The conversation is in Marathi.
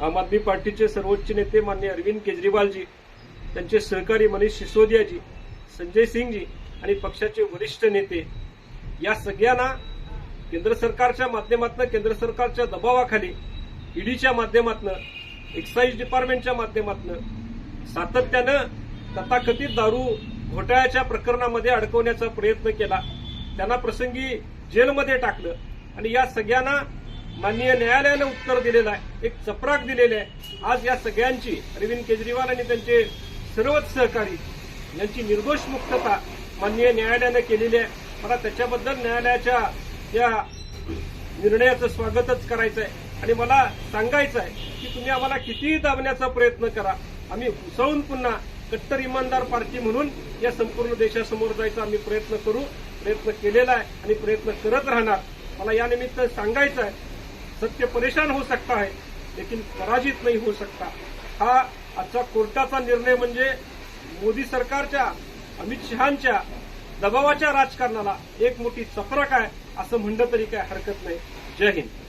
आम आदमी पार्टीचे सर्वोच्च नेते माननीय अरविंद केजरीवालजी, त्यांचे सहकारी मनीष सिसोदियाजी, संजय सिंगजी आणि पक्षाचे वरिष्ठ नेते या सगळ्यांना केंद्र सरकारच्या माध्यमातून, केंद्र सरकारच्या दबावाखाली ईडीच्या माध्यमातून, एक्साईज डिपार्टमेंटच्या माध्यमातून सातत्यानं तथाकथित दारू घोटाळ्याच्या प्रकरणामध्ये अडकवण्याचा प्रयत्न केला. त्यांना प्रसंगी जेलमध्ये टाकलं आणि या सगळ्यांना माननीय न्यायालयानं उत्तर दिलेलं आहे, एक चपराक दिलेली आहे. आज या सगळ्यांची, अरविंद केजरीवाल आणि त्यांचे सर्वच सहकारी यांची निर्दोष मुक्तता माननीय न्यायालयानं केलेली आहे. मला त्याच्याबद्दल न्यायालयाच्या या निर्णयाचं स्वागतच करायचं आहे आणि मला सांगायचं आहे की तुम्ही आम्हाला कितीही दाबण्याचा प्रयत्न करा, आम्ही घुसळून पुन्हा कट्टर इमानदार पार्टी म्हणून या संपूर्ण देशासमोर जायचा आम्ही प्रयत्न करू, प्रयत्न केलेला आहे आणि प्रयत्न करत राहणार. मला यानिमित्त सांगायचं आहे, सत्य परेशान हो सकता है लेकिन पराजित नहीं हो सकता. हा आजचा कोर्टाचा निर्णय म्हणजे मोदी सरकारच्या, अमित शहांच्या दबावाच्या राजकारणाला एक मोठी चपराक आहे असं म्हणलं तरी काय हरकत नाही. जय हिंद.